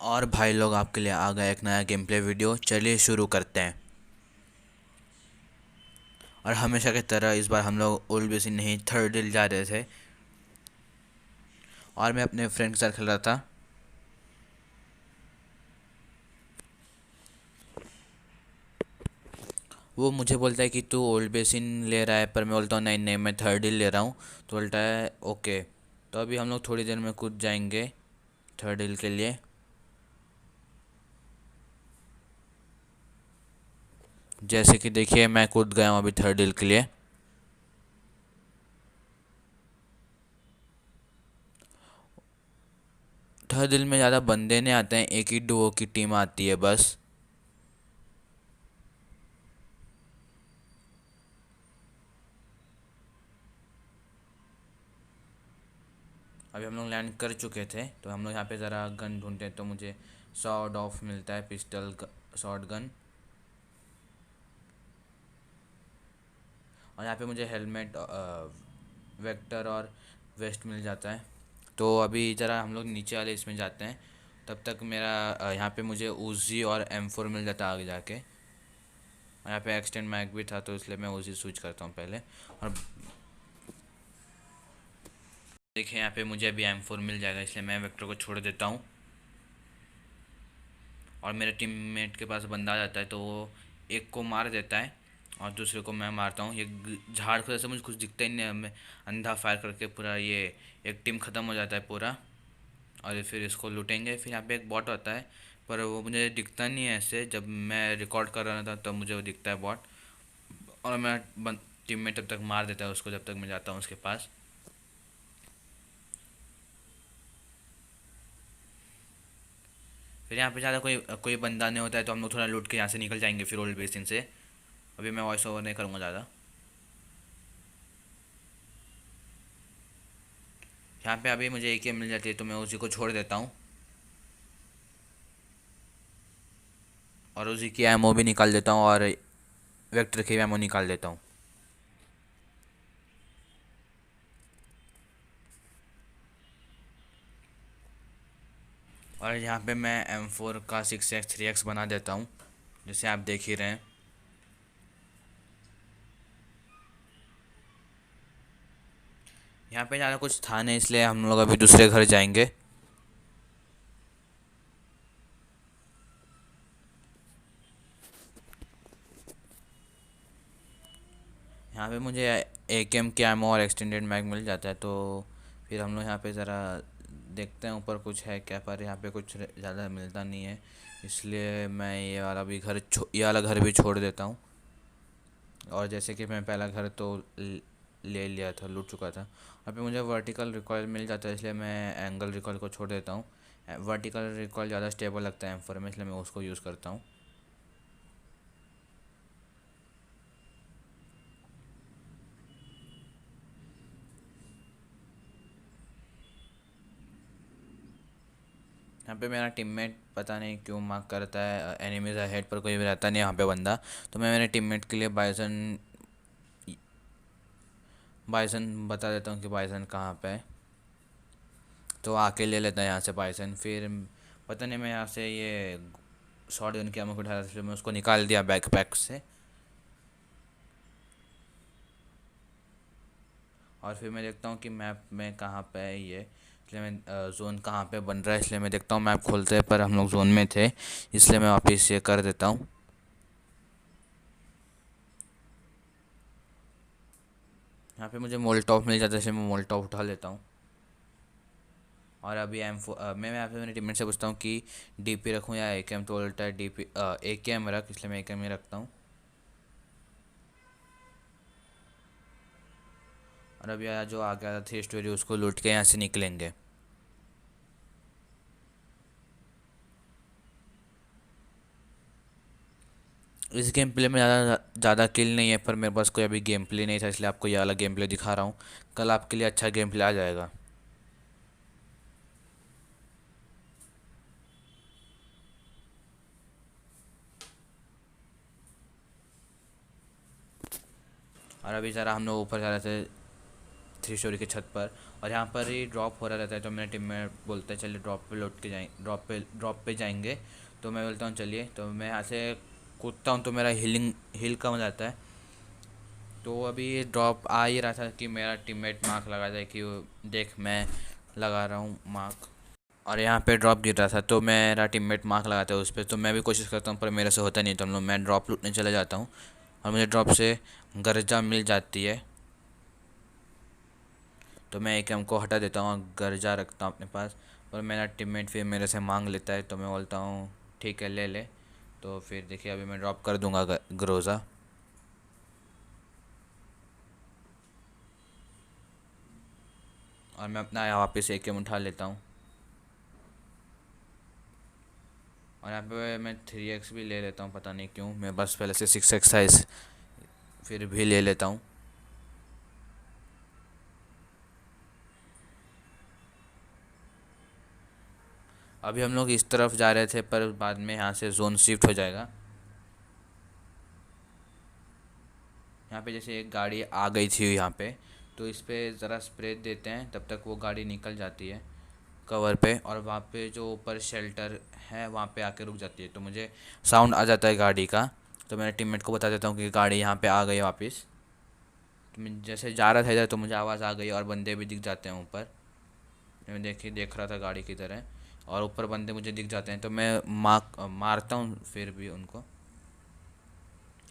और भाई लोग, आपके लिए आ गया एक नया गेम प्ले वीडियो। चलिए शुरू करते हैं। और हमेशा की तरह इस बार हम लोग ओल्ड बेसिन नहीं, थर्ड डील जा रहे थे। और मैं अपने फ्रेंड के साथ खेल रहा था। वो मुझे बोलता है कि तू ओल्ड बेसिन ले रहा है, पर मैं बोलता हूँ नहीं नहीं, मैं थर्ड डील ले रहा हूँ। तो बोलता है ओके। तो अभी हम लोग थोड़ी देर में कूद जाएंगे थर्ड डील के लिए। जैसे कि देखिए, मैं कूद गया हूँ अभी थर्ड डील के लिए। थर्ड डील में ज़्यादा बंदे नहीं आते हैं, एक ही डुओ की टीम आती है बस। अभी हम लोग लैंड कर चुके थे, तो हम लोग यहाँ पे ज़रा गन ढूंढते हैं। तो मुझे सॉर्ड ऑफ मिलता है, पिस्टल शॉर्ट गन। और यहाँ पे मुझे हेलमेट, वेक्टर और वेस्ट मिल जाता है। तो अभी ज़रा हम लोग नीचे वाले इसमें जाते हैं। तब तक मेरा यहाँ पे मुझे उजी और M4 मिल जाता है आगे जाके। और यहाँ पे एक्सटेंड मैग भी था, तो इसलिए मैं उजी स्विच करता हूँ पहले। और देखिए, यहाँ पे मुझे अभी M4 मिल जाएगा, इसलिए मैं वेक्टर को छोड़ देता हूँ। और मेरे टीममेट के पास बंदा आ जाता है, तो वो एक को मार देता है और दूसरे को मैं मारता हूँ। ये झाड़ की वजह से मुझे कुछ दिखता ही नहीं है। मैं अंधा फायर करके पूरा ये एक टीम ख़त्म हो जाता है पूरा। और फिर इसको लूटेंगे। फिर यहाँ पे एक बॉट होता है, पर वो मुझे दिखता नहीं है ऐसे। जब मैं रिकॉर्ड कर रहा था तब मुझे वो दिखता है बॉट। और मैं टीम में तब तक मार देता है उसको, जब तक मैं जाता हूँ उसके पास। फिर यहाँ पे ज़्यादा कोई कोई बंदा नहीं होता है, तो हम लोग थोड़ा लूट के यहाँ से निकल जाएंगे फिर ओल्ड बेसिन से। अभी मैं वॉइस ओवर नहीं करूँगा ज़्यादा। यहाँ पे अभी मुझे AK मिल जाती है, तो मैं उसी को छोड़ देता हूँ। और उसी की एमओ भी निकाल देता हूँ, और वेक्टर की भी एमओ निकाल देता हूँ। और यहाँ पे मैं M4 का 6x 3x बना देता हूँ, जैसे आप देख ही रहे हैं। यहाँ पे ज़्यादा कुछ था नहीं, इसलिए हम लोग अभी दूसरे घर जाएंगे। यहाँ पे मुझे AKM के एमओ और एक्सटेंडेड मैग मिल जाता है। तो फिर हम लोग यहाँ पे ज़रा देखते हैं ऊपर कुछ है क्या, पर यहाँ पे कुछ ज़्यादा मिलता नहीं है। इसलिए मैं ये वाला घर भी छोड़ देता हूँ। और जैसे कि मैं पहला घर तो ले लिया था, लूट चुका था। अभी मुझे वर्टिकल रिकॉयल मिल जाता है, इसलिए मैं एंगल रिकॉयल को छोड़ देता हूँ। वर्टिकल रिकॉयल ज़्यादा स्टेबल लगता है M4 में, इसलिए मैं उसको यूज़ करता हूँ। यहाँ पे मेरा टीममेट पता नहीं क्यों मार्क करता है एनिमीज अहेड, पर कोई भी रहता नहीं यहाँ पे बंदा। तो मैं मेरे टीममेट के लिए बाइसन बाइसन बता देता हूँ कि बाइसन कहाँ पे है। तो आके ले लेता है यहाँ से बाइसन। फिर पता नहीं, मैं यहाँ से ये शॉर्ट गन की एमो उठाया था, इसलिए मैं उसको निकाल दिया बैकपैक से। और फिर मैं देखता हूँ कि मैप में कहाँ पे है ये, इसलिए मैं जोन कहाँ पे बन रहा है, इसलिए मैं देखता हूँ। मैप खोलते हैं, पर हम लोग जोन में थे, इसलिए मैं वापस ये कर देता हूँ। यहाँ पे मुझे मोल्टॉफ मिल जाता है, इसलिए मैं मोल्टॉफ उठा लेता हूँ। और अभी मैं यहाँ पे मेरे टीममेट से पूछता हूँ कि DP रखूँ या AKM, तो बोलता है DP AKM रख, इसलिए मैं AKM ही रखता हूँ। और अभी जो आ गया था 3 स्टोरी, उसको लूट के यहाँ से निकलेंगे। इस गेम प्ले में ज़्यादा किल नहीं है, पर मेरे पास कोई अभी गेम प्ले नहीं था, इसलिए आपको ये वाला गेम प्ले दिखा रहा हूँ। कल आपके लिए अच्छा गेम प्ले आ जाएगा। और अभी ज़रा हम लोग ऊपर जा रहे थे 3 स्टोरी की छत पर, और यहाँ पर ही ड्रॉप हो रहा रहता है। तो मेरे टीम में बोलते हैं चलिए ड्रॉप पे लौट के जाएँ, ड्रॉप पे जाएंगे। तो मैं बोलता हूँ चलिए, तो मैं यहाँ से कूदता हूँ तो मेरा हिल कम हो जाता है। तो अभी ये ड्रॉप आ ही रहा था कि मेरा टीममेट मार्क लगा जाए कि देख मैं लगा रहा हूँ मार्क। और यहाँ पे ड्रॉप गिर रहा था तो मेरा टीममेट मार्क लगाता है उस पर, तो मैं भी कोशिश करता हूँ पर मेरे से होता नहीं। तो हम लोग मैं ड्रॉप लूटने चले जाता हूँ और मुझे ड्रॉप से गर्जा मिल जाती है। तो मैं एक एम को हटा देता हूँ और गर्जा रखता हूँ अपने पास। पर मेरा टीममेट फिर मेरे से मांग लेता है तो मैं बोलता हूँ ठीक है ले ले। तो फिर देखिए अभी मैं ड्रॉप कर दूँगा ग्रोज़ा। और मैं अपना वापस एक एम उठा लेता हूँ। और यहाँ पे मैं 3x भी ले लेता हूँ, पता नहीं क्यों, मैं बस पहले से 6x साइज फिर भी ले लेता हूँ। अभी हम लोग इस तरफ जा रहे थे पर बाद में यहाँ से जोन शिफ्ट हो जाएगा। यहाँ पे जैसे एक गाड़ी आ गई थी यहाँ पे, तो इस पे ज़रा स्प्रे देते हैं तब तक वो गाड़ी निकल जाती है कवर पे, और वहाँ पे जो ऊपर शेल्टर है वहाँ पे आके रुक जाती है। तो मुझे साउंड आ जाता है गाड़ी का, तो मेरे टीममेट को बता देता हूँ कि गाड़ी यहाँ पे आ गई है वापस। तो मैं जैसे जा रहा था इधर तो मुझे आवाज़ आ गई और बंदे भी दिख जाते हैं ऊपर। मैं देख रहा था गाड़ी की तरह, और ऊपर बंदे मुझे दिख जाते हैं तो मैं मारता हूँ फिर भी उनको।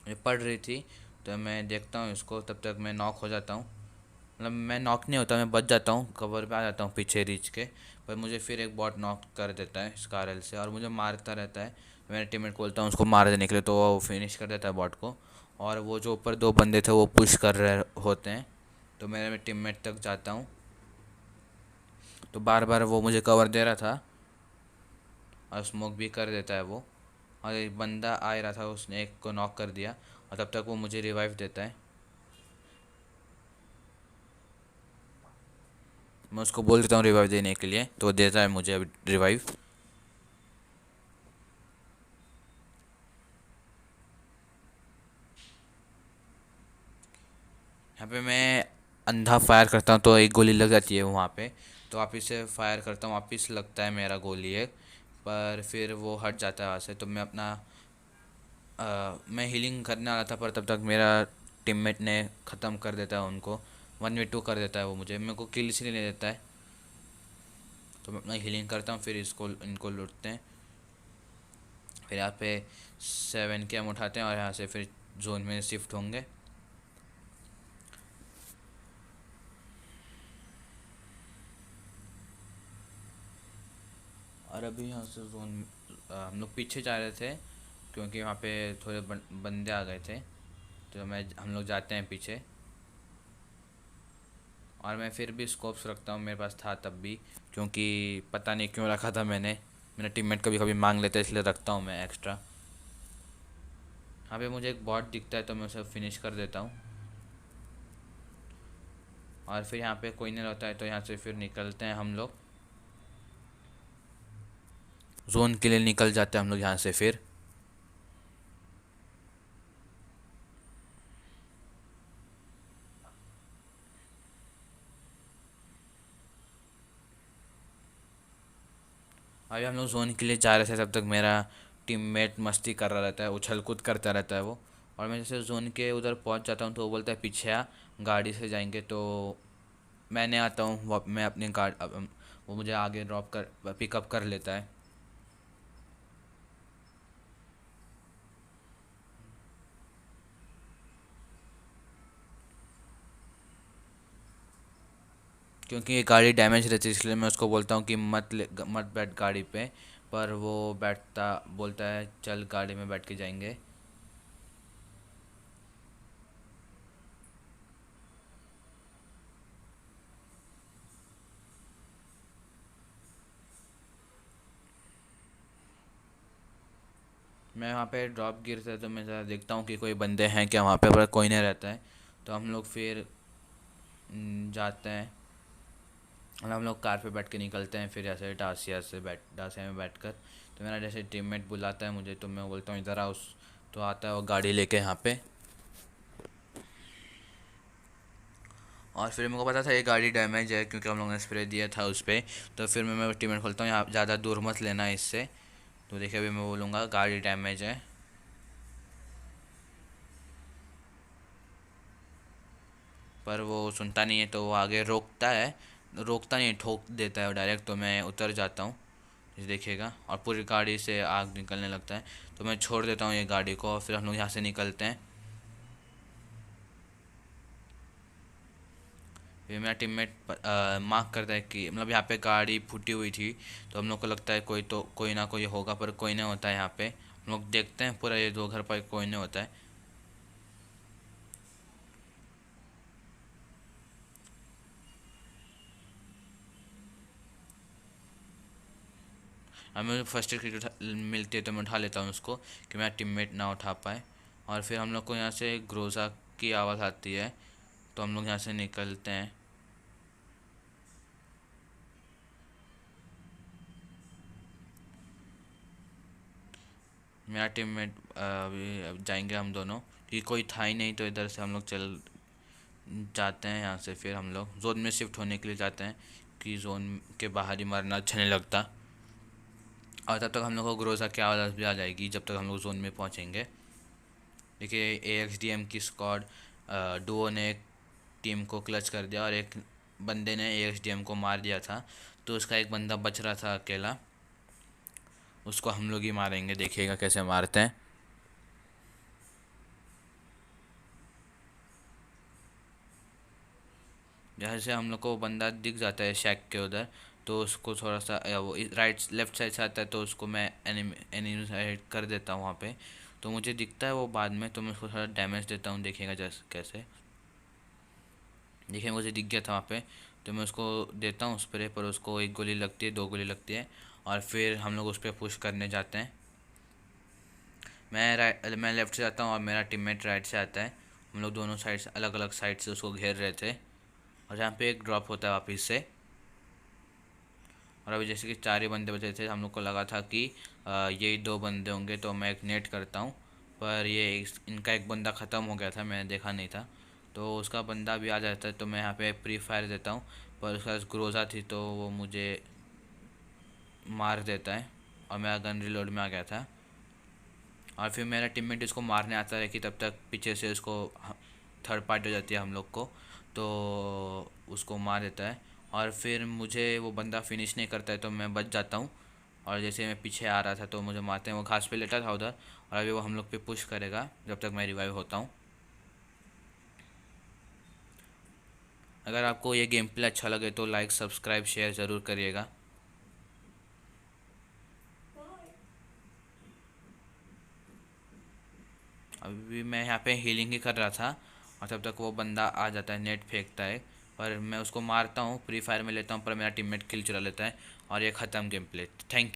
ये पड़ रही थी तो मैं देखता हूँ इसको, तब तक मैं नॉक हो जाता हूँ। मतलब मैं नॉक नहीं होता, मैं बच जाता हूँ, कवर पे आ जाता हूँ पीछे रीच के। पर मुझे फिर एक बॉट नॉक कर देता है स्कारल से और मुझे मारता रहता है। मेरे टीममेट को बोलता हूँ उसको मार देने के लिए, तो वो फिनिश कर देता है बॉट को। और वो जो ऊपर दो बंदे थे वो पुश कर रहे होते हैं, तो मैं टीममेट तक जाता हूँ। तो बार बार वो मुझे कवर दे रहा था और स्मोक भी कर देता है वो। और एक बंदा आ रहा था, उसने एक को नॉक कर दिया और तब तक वो मुझे रिवाइव देता है। मैं उसको बोल देता हूँ रिवाइव देने के लिए, तो वो देता है मुझे अभी रिवाइव। यहाँ पे मैं अंधा फायर करता हूँ तो एक गोली लग जाती है वहाँ पे। तो वापस से फायर करता हूँ, वापस लगता है मेरा गोली एक, पर फिर वो हट जाता है वहाँ से। तो मैं अपना मैं हीलिंग करने वाला था पर तब तक मेरा टीममेट ने ख़त्म कर देता है उनको, 1v2 कर देता है वो, मुझे मेरे को किल इसलिए नहीं देता है। तो मैं अपना हीलिंग करता हूँ फिर इसको इनको लूटते हैं। फिर यहाँ पे 7 के हम उठाते हैं और यहाँ से फिर जोन में शिफ्ट होंगे। और अभी यहाँ से जोन हम लोग पीछे जा रहे थे क्योंकि वहाँ पे थोड़े बंदे आ गए थे। तो हम लोग जाते हैं पीछे। और मैं फिर भी स्कोप्स रखता हूँ, मेरे पास था तब भी, क्योंकि पता नहीं क्यों रखा था मैंने। मेरा टीममेट कभी कभी मांग लेते इसलिए रखता हूँ मैं एक्स्ट्रा। यहाँ पे मुझे एक बॉट दिखता है तो मैं उसे फिनिश कर देता हूँ। और फिर यहाँ पे कोई नहीं रहता है तो यहाँ से फिर निकलते हैं हम लोग, जोन के लिए निकल जाते हैं हम लोग यहाँ से फिर। अभी हम लोग जोन के लिए जा रहे थे तब तक मेरा टीममेट मस्ती कर रहा रहता है, उछल कूद करता रहता है वो। और मैं जैसे जोन के उधर पहुंच जाता हूँ तो वो बोलता है पीछे आ, गाड़ी से जाएंगे। तो मैं आता हूँ, मैं अपनी वो मुझे आगे ड्रॉप कर पिकअप कर लेता है। क्योंकि ये गाड़ी डैमेज रहती है इसलिए मैं उसको बोलता हूँ कि मत बैठ गाड़ी पे। पर वो बोलता है चल गाड़ी में बैठ के जाएंगे। मैं वहाँ पे ड्रॉप गिरता है तो मैं ज़रा देखता हूँ कि कोई बंदे हैं क्या वहाँ पे, पर कोई नहीं रहता है। तो हम लोग फिर जाते हैं और हम लोग कार पे बैठ के निकलते हैं फिर ऐसे डासिया में बैठ कर। तो मेरा जैसे टीममेट बुलाता है मुझे तो मैं बोलता हूँ इधर आओ, तो आता है वो गाड़ी लेके यहाँ पे। और फिर मेरे को पता था ये गाड़ी डैमेज है क्योंकि हम लोगों ने स्प्रे दिया था उस पर। तो फिर मैं टीममेट खोलता हूँ, यहाँ ज़्यादा दूर मत लेना इससे। तो देखिए अभी मैं बोलूँगा गाड़ी डैमेज है। पर वो सुनता नहीं है, तो वो आगे रोकता है, रोकता नहीं, ठोक देता है डायरेक्ट। तो मैं उतर जाता हूँ, ये देखिएगा, और पूरी गाड़ी से आग निकलने लगता है। तो मैं छोड़ देता हूँ ये गाड़ी को और फिर हम लोग यहाँ से निकलते हैं। फिर मेरा टीममेट मार्क करता है कि मतलब यहाँ पे गाड़ी फूटी हुई थी। तो हम लोग को लगता है कोई तो कोई ना कोई होगा, पर कोई नहीं होता है यहाँ पे। हम लोग देखते हैं पूरा ये दो घर पर, कोई नहीं होता है। हमें फर्स्ट एड किट मिलती है तो मैं उठा लेता हूँ उसको, कि मेरा टीममेट ना उठा पाए। और फिर हम लोग को यहाँ से ग्रोजा की आवाज़ आती है, तो हम लोग यहाँ से निकलते हैं। मेरा टीममेट अभी अब जाएंगे हम दोनों, कि कोई था ही नहीं, तो इधर से हम लोग चल जाते हैं यहाँ से। फिर हम लोग जोन में शिफ्ट होने के लिए जाते हैं, कि जोन के बाहर ही मरना अच्छा नहीं लगता। और तब तक हम लोग को ग्रोजा की आवाज़ भी आ जाएगी जब तक हम लोग जोन में पहुँचेंगे। देखिए AXDM की स्क्वाड डुओ ने एक टीम को क्लच कर दिया और एक बंदे ने AXDM को मार दिया था। तो उसका एक बंदा बच रहा था अकेला, उसको हम लोग ही मारेंगे, देखिएगा कैसे मारते हैं। जैसे हम लोग को बंदा दिख जाता है शैक के उधर, तो उसको थोड़ा सा वो राइट लेफ्ट साइड से आता है, तो उसको मैं एनिमी साइड कर देता हूँ वहाँ पे। तो मुझे दिखता है वो बाद में, तो मैं उसको थोड़ा डैमेज देता हूँ, देखिएगा जैसे कैसे। देखिए मुझे दिख गया था वहाँ पे, तो मैं उसको देता हूँ स्प्रे, पर उसको एक गोली लगती है, दो गोली लगती है। और फिर हम लोग उस पर पुश करने जाते हैं। मैं लेफ़्ट से जाता हूँ और मेरा टीममेट राइट से आता है। हम लोग दोनों साइड से अलग अलग साइड से उसको घेर रहे थे, और यहाँ पे एक ड्रॉप होता है वापस से। और अभी जैसे कि चार ही बंदे बचे थे, हम लोग को लगा था कि यही दो बंदे होंगे, तो मैं एक नेट करता हूँ। पर इनका एक बंदा ख़त्म हो गया था, मैंने देखा नहीं था। तो उसका बंदा भी आ जाता है, तो मैं यहाँ पे प्री फायर देता हूँ। पर उसका ग्रोजा थी, तो वो मुझे मार देता है, और मेरा गन रिलोड में आ गया था। और फिर मेरा टीममेट इसको मारने आता है, कि तब तक पीछे से उसको थर्ड पार्टी हो जाती है हम लोग को, तो उसको मार देता है। और फिर मुझे वो बंदा फिनिश नहीं करता है, तो मैं बच जाता हूँ। और जैसे मैं पीछे आ रहा था, तो मुझे मारते हैं, वो घास पे लेटा था उधर। और अभी वो हम लोग पे पुश करेगा जब तक मैं रिवाइव होता हूँ। अगर आपको ये गेम प्ले अच्छा लगे तो लाइक सब्सक्राइब शेयर ज़रूर करिएगा। अभी मैं यहाँ पे हीलिंग ही कर रहा था, और तब तक वो बंदा आ जाता है, नेट फेंकता है। पर मैं उसको मारता हूँ, फ्री फायर में लेता हूँ, पर मेरा टीममेट किल चुरा लेता है, और ये ख़त्म गेम प्ले। थैंक